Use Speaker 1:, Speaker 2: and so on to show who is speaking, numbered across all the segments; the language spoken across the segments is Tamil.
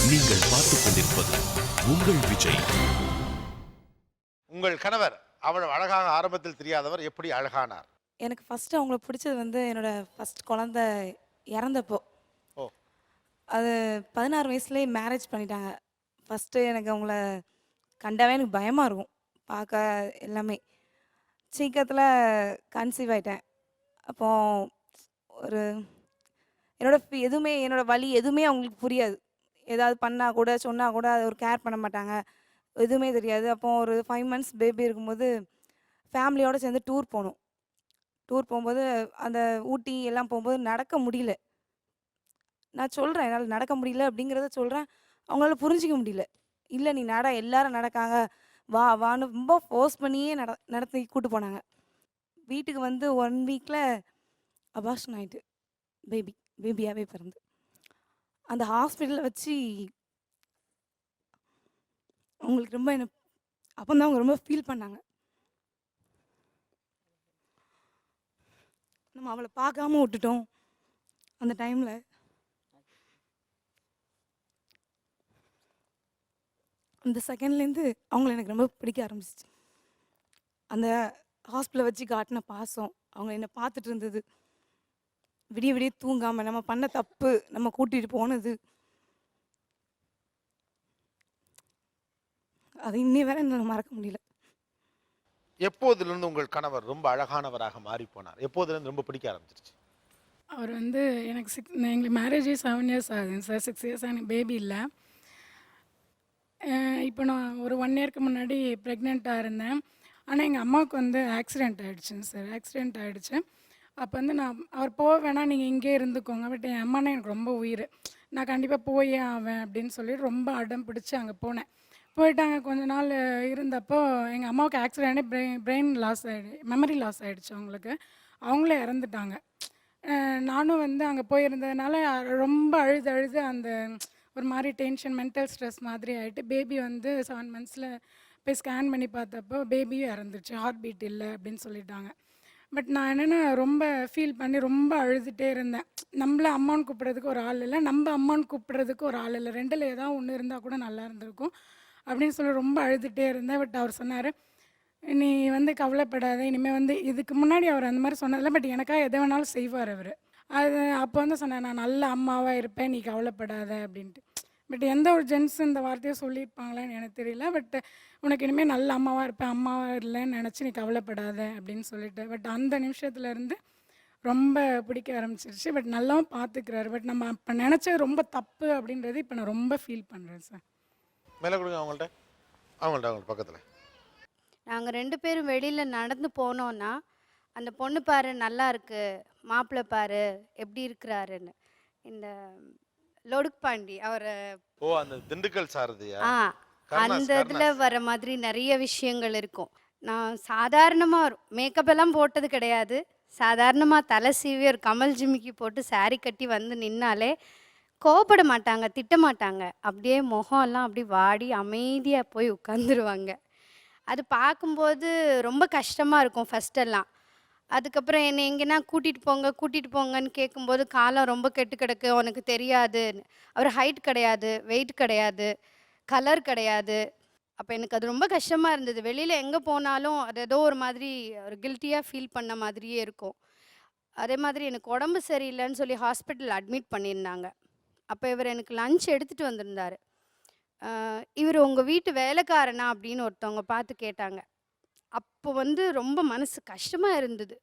Speaker 1: நீங்கள் பார்த்துக் கொண்டிருப்பது உங்கள் விஜய்.
Speaker 2: உங்கள் கணவர் அவ்வளவு அழகாக ஆரம்பத்தில் தெரியாதவர் எப்படி அழகானார்?
Speaker 3: எனக்கு ஃபர்ஸ்ட்டு அவங்கள பிடிச்சது வந்து என்னோட ஃபர்ஸ்ட் குழந்த இறந்தப்போ.
Speaker 2: ஓ!
Speaker 3: அது 16 வயசுலயே மேரேஜ் பண்ணிட்டாங்க. ஃபர்ஸ்ட்டு எனக்கு அவங்கள கண்டாவே எனக்கு பயமா இருக்கும். பார்க்க எல்லாமே. சீக்கிரத்தில கன்சீவ் ஆயிட்டேன். அப்போ ஒரு எதுவுமே என்னோட வலி எதுவுமே அவங்களுக்கு புரியாது. ஏதாவது பண்ணா கூட, சொன்னா கூட அத ஒரு கேர் பண்ண மாட்டாங்க. எதுவுமே தெரியாது. அப்போ ஒரு 5 மந்த்ஸ் பேபி இருக்கும்போது ஃபேமிலியோட சேர்ந்து டூர் போனோம். டூர் போம்போது அந்த ஊட்டி எல்லாம் போம்போது நடக்க முடியல. நான் சொல்றேன், என்னால நடக்க முடியல அப்படிங்கிறத சொல்றேன். அவங்களால புரிஞ்சுக்க முடியல. இல்ல நீ நட, எல்லாரும் நடக்காங்க. வா வான்னு ரொம்ப ஃபோர்ஸ் பண்ணியே நடத்தி கூட்டு போனாங்க. வீட்டுக்கு வந்து 1 வீக்ல அபார்ஷன் ஆயிட்டு. பேபி பேபியாவே பிறந்து. அந்த ஹாஸ்பிட்டல்ல வச்சு அவங்களுக்கு ரொம்ப அப்பதான் அவங்க ரொம்ப ஃபீல் பண்ணாங்க. நம்ம அவள பார்க்காம விட்டுட்டோம். அந்த டைம்ல. அந்த செகண்ட்லேருந்து அவங்கள எனக்கு ரொம்ப பிடிக்க ஆரம்பிச்சுச்சு. அந்த ஹாஸ்பிட்டல்ல வச்சு காட்டின பாசம், அவங்க என்ன பார்த்துட்டு இருந்தது, விடிய விடிய தூங்காம நம்ம பண்ண தப்பு, நம்ம கூட்டிட்டு போனது, அது இன்னி வரை என்னால மறக்க முடியல.
Speaker 2: எப்போதிலிருந்து உங்கள் கணவர் ரொம்ப அழகானவராக மாறிப் போனார்? எப்போதிலிருந்து ரொம்ப பிடிக்க ஆரம்பிச்சிருச்சு?
Speaker 4: அவர் வந்து எனக்கு எங்களுக்கு மேரேஜே 7 இயர்ஸ் ஆகுதுங்க சார். 6 இயர்ஸ் எனக்கு பேபி இல்ல. இப்போ நான் ஒரு 1 இயர்க்கு முன்னாடி ப்ரெக்னென்ட்டாக இருந்தேன். ஆனா, எங்க அம்மாவுக்கு வந்து ஆக்சிடென்ட் ஆயிடுச்சுங்க சார். ஆக்சிடென்ட் ஆயிடுச்சு. அப்போ வந்து அவர் போ வேணாம் நீங்க இங்கேயே இருந்துக்கோங்க. பட் என் அம்மானா எனக்கு ரொம்ப உயிர். நான் கண்டிப்பா போயே ஆவேன் அப்படின்னு சொல்லிட்டு ரொம்ப அடம் பிடிச்சு அங்க போனேன். போயிட்டு அங்க கொஞ்ச நாள் இருந்தப்போ எங்க அம்மாவுக்கு ஆக்சிடென்ட் ஆகி பிரெயின் லாஸ் மெமரி லாஸ் ஆயிடுச்சு அவங்களுக்கு. அவங்களே இறந்துட்டாங்க. நானும் வந்து அங்க போயிருந்ததுனால ரொம்ப அழுது அழுது அந்த ஒரு மாரி டென்ஷன், மென்டல் ஸ்ட்ரெஸ் மாதிரி ஆயிட்டு, பேபி வந்து 7 மந்த்ஸ்ல போய் ஸ்கேன் பண்ணி பார்த்தப்போ பேபியும் இறந்துருச்சு. ஹார்ட் பீட் இல்ல அப்படின்னு சொல்லிட்டாங்க. பட் நான் என்னன்னா ரொம்ப ஃபீல் பண்ணி ரொம்ப அழுதுட்டே இருந்தேன். நம்மள அம்மான்னு கூப்பிடுறதுக்கு ஒரு ஆள் இல்ல. நம்ம அம்மான்னு கூப்பிடுறதுக்கு ஒரு ஆள் இல்ல. 2ல ஏதாவது ஒண்ணு இருந்தா கூட நல்லா இருந்திருக்கும். அப்படின்னு சொல்லி ரொம்ப அழுதுட்டே இருந்தேன். பட் அவர் சொன்னாரு, "நீ வந்து கவலைப்படாத. இனிமே வந்து" இதுக்கு முன்னாடி அவர் அந்த மாரி சொன்னதில்ல. பட் எனக்காக எத வேணாலும் செய்வாரு அவரு. அது அப்போ வந்து சொன்னேன், "நான் நல்ல அம்மாவா இருப்பேன். நீ கவலைப்படாத" அப்படின்ட்டு. பட் எந்த ஒரு ஜென்ஸ் இந்த வார்த்தைய சொல்லியிருப்பாங்களான்னு எனக்கு தெரியல. பட் "உனக்கு இனிமே நல்ல அம்மாவா இருப்பேன். அம்மாவா இல்லன்னு நெனச்சு நீ கவலைப்படாத" அப்படின்னு சொல்லிட்டு. பட் அந்த நிமிஷத்துலருந்து ரொம்ப பிடிக்க ஆரம்பிச்சிருச்சு. பட் நல்லாவும் பார்த்துக்கிறாரு. பட் நம்ம அப்ப நெனச்சது ரொம்ப தப்பு அப்படின்றது இப்ப நான் ரொம்ப ஃபீல் பண்றேன் சார்.
Speaker 2: மேல கொடுங்க அவங்கள்ட்ட. அவங்கள்ட்ட பக்கத்துல.
Speaker 5: நாங்க 2 பேரும் வெளியில நடந்து போனோம்னா, அந்த பொண்ணு பாரு நல்லா இருக்கு, மாப்பிள பாரு எப்படி இருக்கிறாருன்னு. இந்த லொடுக் பாண்டி அவர
Speaker 2: ஓ! அந்த திண்டுக்கல் சாரதியா?
Speaker 5: ஆ
Speaker 2: கருணாஸ்,
Speaker 5: அந்த இதுல
Speaker 2: கருணாஸ்.
Speaker 5: வர மாதிரி நெறைய விஷயங்கள் இருக்கும். நான் சாதாரணமா மேக்கப் எல்லாம் போட்டது கிடையாது. சாதாரணமா தலை சீவி ஒரு கமல் ஜிமிக்கி போட்டு சாரி கட்டி வந்து நின்னாலே, கோவப்பட மாட்டாங்க, திட்ட மாட்டாங்க. அப்படியே முகம்லாம் அப்படியே வாடி அமைதியா போய் உட்காந்துருவாங்க. அது பார்க்கும்போது ரொம்ப கஷ்டமா இருக்கும் ஃபர்ஸ்ட்டெல்லாம். அதுக்கப்புறம் என்னை எங்கேனா கூட்டிட்டு போங்க, கூட்டிட்டு போங்கன்னு கேட்கும்போது, "காலம் ரொம்ப கெட்டு கிடக்கு, உனக்கு தெரியாதுன்னு." அவர் ஹைட் கிடையாது, வெயிட் கிடையாது, கலர் கிடையாது. அப்ப எனக்கு அது ரொம்ப கஷ்டமா இருந்தது. வெளியில எங்க போனாலும், அது ஏதோ ஒரு மாதிரி ஒரு கில்ட்டியா ஃபீல் பண்ண மாதிரியே இருக்கும். அதே மாதிரி எனக்கு உடம்பு சரியில்லன்னு சொல்லி ஹாஸ்பிட்டல் அட்மிட் பண்ணியிருந்தாங்க. அப்ப இவர் எனக்கு லஞ்ச் எடுத்துட்டு வந்திருந்தாரு. "இவரு உங்க வீட்டு வேலைக்காரனா?" அப்படின்னு ஒருத்தவங்க பார்த்து கேட்டாங்க. அப்போ வந்து ரொம்ப மனசு கஷ்டமா இருந்தது.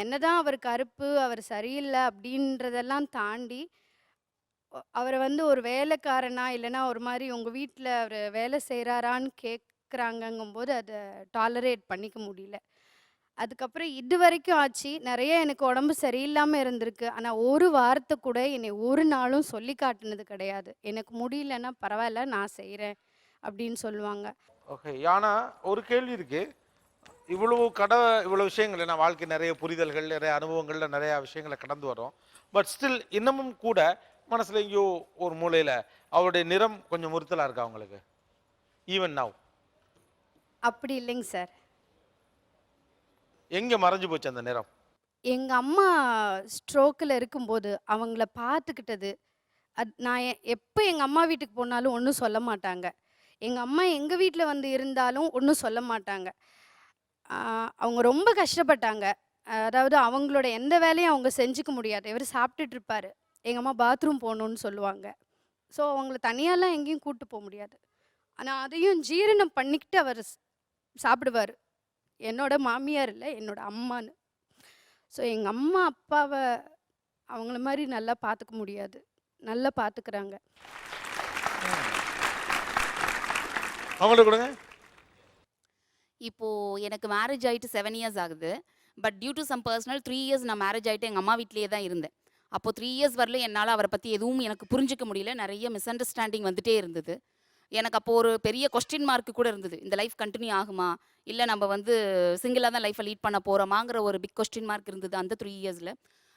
Speaker 5: என்னதான் அவர் கருப்பு, அவர் சரியில்ல அப்படின்றதெல்லாம் தாண்டி, அவர வந்து ஒரு வேலைக்காரனா, இல்லன்னா ஒரு மாரி உங்க வீட்ல அவரு வேலை செய்றாரான்னு கேட்குறாங்கங்கும்போது, அத டாலரேட் பண்ணிக்க முடியல. அதுக்கப்புறம் இதுவரைக்கும் ஆச்சு. நெறைய எனக்கு உடம்பு சரியில்லாம இருந்திருக்கு. ஆனா, ஒரு வார்த்தை கூட என்னை ஒரு நாளும் சொல்லி காட்டுனது கிடையாது. "எனக்கு முடியலன்னா பரவாயில்ல, நான் செய்றேன்" அப்படின்னு சொல்லுவாங்க.
Speaker 2: ஓகே. ஆனா ஒரு கேள்வி இருக்கு. இவ்வளவு விஷயங்கள் ஏன்னா வாழ்க்கை நிறைய புரிதல்கள், நிறைய அனுபவங்கள்ல நிறைய விஷயங்கள கடந்து வரோம். பட் ஸ்டில் இன்னமும் கூட மனசுல எங்கேயோ ஒரு மூலையில அவருடைய நிறம் கொஞ்சம் உறுத்தலா இருக்கா உங்களுக்கு? Even now.
Speaker 5: அப்படி இல்லைங்க சார்.
Speaker 2: எங்க மறைஞ்சு போச்சு அந்த நிறம்?
Speaker 5: எங்க அம்மா ஸ்ட்ரோக்ல இருக்கும்போது, அவங்கள பார்த்துக்கிட்டது, நான் எப்போ எங்கள் அம்மா வீட்டுக்கு போனாலும் ஒன்றும் சொல்ல மாட்டாங்க. எங்கள் அம்மா எங்கள் வீட்டில் வந்து இருந்தாலும் ஒன்றும் சொல்ல மாட்டாங்க. அவங்க ரொம்ப கஷ்டப்பட்டாங்க. அதாவது அவங்களோட எந்த வேலையும் அவங்க செஞ்சுக்க முடியாது. இவர் சாப்பிட்டுட்டு இருப்பாரு. எங்கள் அம்மா பாத்ரூம் போகணுன்னு சொல்லுவாங்க. ஸோ அவங்கள தனியாலாம் எங்கேயும் கூட்டு போக முடியாது. ஆனால் அதையும் ஜீரணம் பண்ணிக்கிட்டு அவர் சாப்பிடுவார். என்னோட மாமியார் இல்லை, என்னோட அம்மான்னு. ஸோ எங்கள் அம்மா அப்பாவை அவங்கள மாதிரி நல்லா பார்த்துக்க முடியாது. நல்லா பார்த்துக்கிறாங்க.
Speaker 2: அவங்கள்ட்ட கொடுங்க.
Speaker 6: இப்போ எனக்கு மேரேஜ் ஆயிட்டு 7 இயர்ஸ் ஆகுது. But due to some personal 3 years நான் மேரேஜ் ஆயிட்டு எங்கள் அம்மா வீட்டிலேயே தான் இருந்தேன். அப்போ 3 இயர்ஸ் வரல என்னால் அவரை பற்றி எதுவும் எனக்கு புரிஞ்சிக்க முடியல. நிறைய மிஸ் அண்டர்ஸ்டாண்டிங் வந்துட்டே இருந்தது. எனக்கு அப்போ ஒரு பெரிய கொஸ்டின் மார்க் கூட இருந்தது. இந்த லைஃப் கண்டினியூ ஆகுமா, இல்லை நம்ம வந்து சிங்கிளாக தான் லைஃப்பை லீட் பண்ண போகிறோமாங்கிற ஒரு பிக் கொஸ்டின் மார்க் இருந்தது அந்த 3 இயர்ஸில்.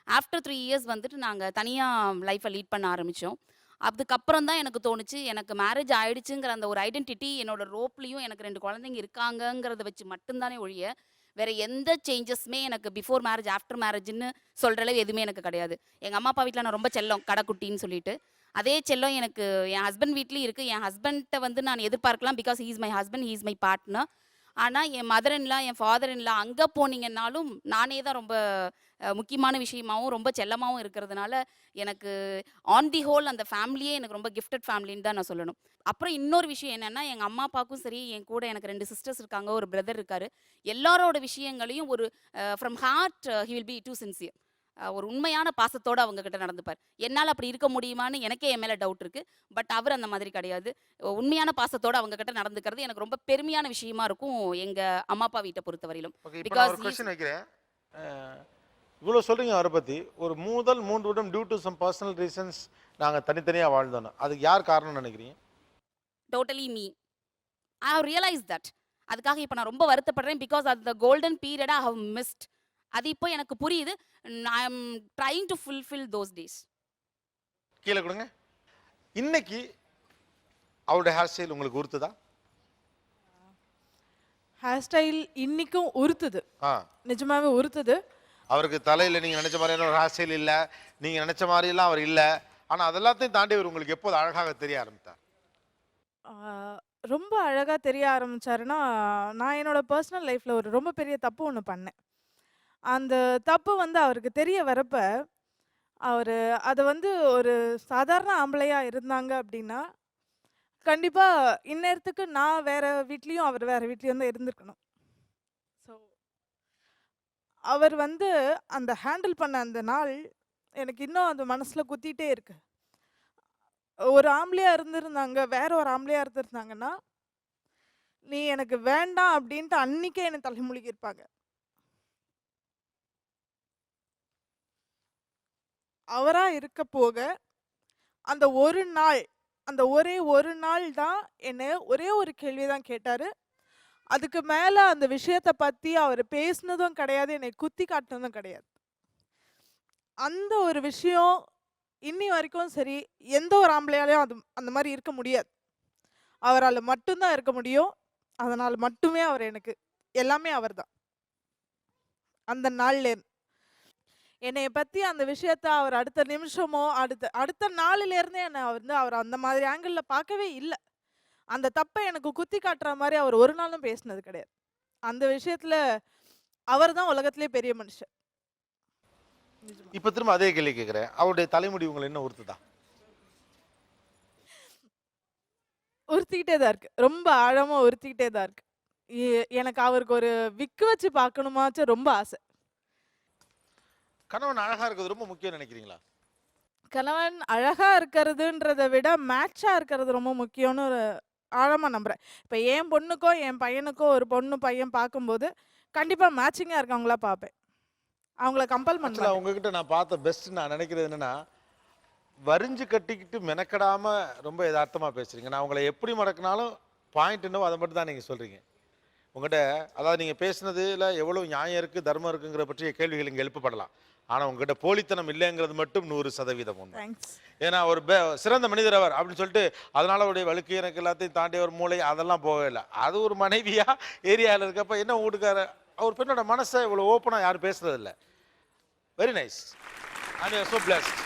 Speaker 6: ஆஃப்டர் 3 இயர்ஸ் வந்துட்டு நாங்கள் தனியாக லைஃப்பை லீட் பண்ண ஆரம்பித்தோம். அதுக்கப்புறம் தான் எனக்கு தோணுச்சு, எனக்கு மேரேஜ் ஆயிடுச்சுங்கிற அந்த ஒரு ஐடென்டிட்டி என்னோட ரோப்லேயும் எனக்கு 2 குழந்தைங்க இருக்காங்கங்கிறத வச்சு மட்டும்தானே ஒழிய வேறு எந்த சேஞ்சஸுமே எனக்கு பிஃபோர் மேரேஜ் ஆஃப்டர் மேரேஜ்னு சொல்கிற அளவு எதுவுமே எனக்கு கிடையாது. எங்கள் அம்மா அப்பா வீட்டில் நான் ரொம்ப செல்லம், கடைக்குட்டின்னு சொல்லிட்டு. அதே செல்லம் எனக்கு என் ஹஸ்பண்ட் வீட்லேயும் இருக்குது. என் ஹஸ்பண்ட்டை வந்து நான் எதிர்பார்க்கலாம், because he is my husband, he is my partner. ஆனால் என் மதர் இன்லா, என் ஃபாதர் இன்லா அங்கே போனீங்கன்னாலும் நானே தான் ரொம்ப முக்கியமான விஷயமாகவும் ரொம்ப செல்லமாகவும் இருக்கிறதுனால எனக்கு ஆன் தி ஹோல் அந்த ஃபேமிலியே எனக்கு ரொம்ப கிஃப்டட் ஃபேமிலின்னு தான் நான் சொல்லணும். அப்புறம் இன்னொரு விஷயம் என்னென்னா, எங்கள் அம்மா அப்பாவுக்கும் சரி, என் கூட எனக்கு 2 சிஸ்டர்ஸ் இருக்காங்க, ஒரு பிரதர் இருக்கார். எல்லாரோட விஷயங்களையும் ஒரு from heart he will be too sincere. ஒரு உண்மையான பாசத்தோடு அவங்கக்கிட்ட நடந்துப்பார். என்னால் அப்படி இருக்க முடியுமான்னு எனக்கே என் மேலே டவுட் இருக்குது. பட் அவர் அந்த மாதிரி கிடையாது. உண்மையான பாசத்தோடு அவங்கக்கிட்ட நடந்துக்கிறது எனக்கு ரொம்ப பெருமையான விஷயமா இருக்கும் எங்கள் அம்மா அப்பா வீட்டை பொறுத்தவரையிலும்.
Speaker 2: பிகாஸ் கொஸ்டின் வைக்கிறேன். இவ்வளோ சொல்கிறீங்க அவரை பற்றி. ஒரு முதல் 3 வருடம் due to some personal reasons நாங்கள் தனித்தனியாக வாழ்ந்தோம். அதுக்கு யார் காரணம்னு நினைக்கிறீங்க?
Speaker 6: Totally me. I have realise that. அதுக்காக இப்போ நான் ரொம்ப வருத்தப்படுறேன். பிகாஸ் அந்த கோல்டன் பீரியடை ஐ ஹவ் மிஸ்ட். அது இப்போ எனக்கு புரியுது. I am trying to fulfil those days.
Speaker 2: கீழே கொடுங்க. இன்னைக்கு அவருடைய ஹேர் ஸ்டைல் உங்களுக்கு உறுத்துதா?
Speaker 7: ஹேர் ஸ்டைல் இன்னைக்கும் உறுத்துது. நிஜமாவே உறுத்துது.
Speaker 2: அவருக்கு தலையில் நீங்கள் நினச்ச மாதிரியான ஒரு ஹேர் ஸ்டைல் இல்லை, நீங்கள் நினச்ச மாதிரிலாம் அவர் இல்லை. ஆனால் அதெல்லாத்தையும் தாண்டி அவர் உங்களுக்கு எப்போது அழகாக தெரிய ஆரம்பித்தார்?
Speaker 7: ரொம்ப அழகாக தெரிய ஆரம்பித்தாருன்னா, நான் என்னோட பர்சனல் லைஃப்பில் ஒரு ரொம்ப பெரிய தப்பு ஒன்று பண்ணேன். அந்த தப்பு வந்து அவருக்கு தெரிய வரப்ப, அவர் அதை வந்து ஒரு சாதாரண ஆம்பளையாக இருந்தாங்க அப்படின்னா, கண்டிப்பாக இந்நேரத்துக்கு நான் வேறு வீட்லேயும் அவர் வேறு வீட்லேயும் தான் இருந்திருக்கணும். ஸோ அவர் வந்து அந்த ஹேண்டில் பண்ண அந்த நாள் எனக்கு இன்னும் அது மனசில் குத்திட்டே இருக்கு. ஒரு ஆம்பளையாக இருந்திருந்தாங்க, வேற ஒரு ஆம்பளையாக இருந்திருந்தாங்கன்னா, நீ எனக்கு வேண்டாம் அப்படின்ட்டு அன்னைக்கே என்னை தலைமுழுகியிருப்பாங்க. அவராக இருக்க போக அந்த ஒரு நாள், அந்த ஒரே ஒரு நாள் தான் என்னை ஒரே ஒரு கேள்வி தான் கேட்டார். அதுக்கு மேலே அந்த விஷயத்தை பற்றி அவர் பேசினதும் கிடையாது, என்னை குத்தி காட்டினதும் கிடையாது. அந்த ஒரு விஷயம் இன்னி வரைக்கும் சரி, எந்த ஒரு ஆம்பளையாலையும் அது அந்த மாதிரி இருக்க முடியாது. அவரால் மட்டும்தான் இருக்க முடியும். அதனால் மட்டுமே அவர் எனக்கு எல்லாமே அவர் தான். அந்த நாள்லேருந்து என்னைய பற்றி அந்த விஷயத்த அவர் அடுத்த நிமிஷமோ அடுத்த நாளிலேருந்தே என்னை வந்து அவர் அந்த மாதிரி ஆங்கிளில் பார்க்கவே இல்லை. அந்த தப்பை எனக்கு குத்தி காட்டுற மாதிரி அவர் ஒரு நாளும் பேசினது கிடையாது. அந்த விஷயத்தில் அவர் தான் உலகத்திலே பெரிய மனுஷன்.
Speaker 2: இப்போ திரும்ப அதே கேள்வி கேட்குறேன். அவருடைய தலைமுடி உங்களை என்ன உறுத்துதா?
Speaker 7: உறுத்திக்கிட்டே தான் இருக்கு. ரொம்ப ஆழமாக உறுத்திக்கிட்டே தான் இருக்கு. எனக்கு அவருக்கு ஒரு விக்கு வச்சு பார்க்கணுமாச்சும் ரொம்ப ஆசை.
Speaker 2: கணவன் அழகாக இருக்கிறது ரொம்ப முக்கியம் நினைக்கிறீங்களா?
Speaker 7: கணவன் அழகாக இருக்கிறதுன்றதை விட மேட்சாக இருக்கிறது ரொம்ப முக்கியம்னு ஒரு ஆழமாக நம்புகிறேன். இப்போ என் பொண்ணுக்கோ என் பையனுக்கோ ஒரு பொண்ணு பையன் பார்க்கும்போது கண்டிப்பாக மேட்சிங்காக இருக்கவங்களா பார்ப்பேன். அவங்கள கம்பல் பண்ணல.
Speaker 2: உங்ககிட்ட நான் பார்த்த பெஸ்ட் நான் நினைக்கிறது என்னன்னா, வரிஞ்சு கட்டிக்கிட்டு மெனக்கடாம ரொம்ப யதார்த்தமாக பேசுறீங்க. நான் உங்களை எப்படி மடக்கினாலும் பாயிண்ட் என்னவோ அதை மட்டும் தான் நீங்கள் சொல்கிறீங்க. உங்கள்கிட்ட அதாவது நீங்கள் பேசுனதுல எவ்வளோ நியாயம் இருக்குது, தர்மம் இருக்குங்கிற பற்றிய கேள்விகள் இங்கே எழுப்பப்படலாம். ஆனால் உங்ககிட்ட போலித்தனம் இல்லைங்கிறது மட்டும் 100% உண்மை. ஏன்னா ஒரு சிறந்த மனிதர் அவர் அப்படின்னு சொல்லிட்டு அதனால அவருடைய வழுக்கு எனக்கு எல்லாத்தையும் தாண்டி ஒரு மூளை அதெல்லாம் போகலை. அது ஒரு மனைவியாக ஏரியாவில் இருக்கப்ப என்ன வீட்டுக்கார அவர் பெண்ணோட மனசை இவ்வளோ ஓப்பனாக யாரும் பேசுறதில்லை. Very nice. I am so blessed.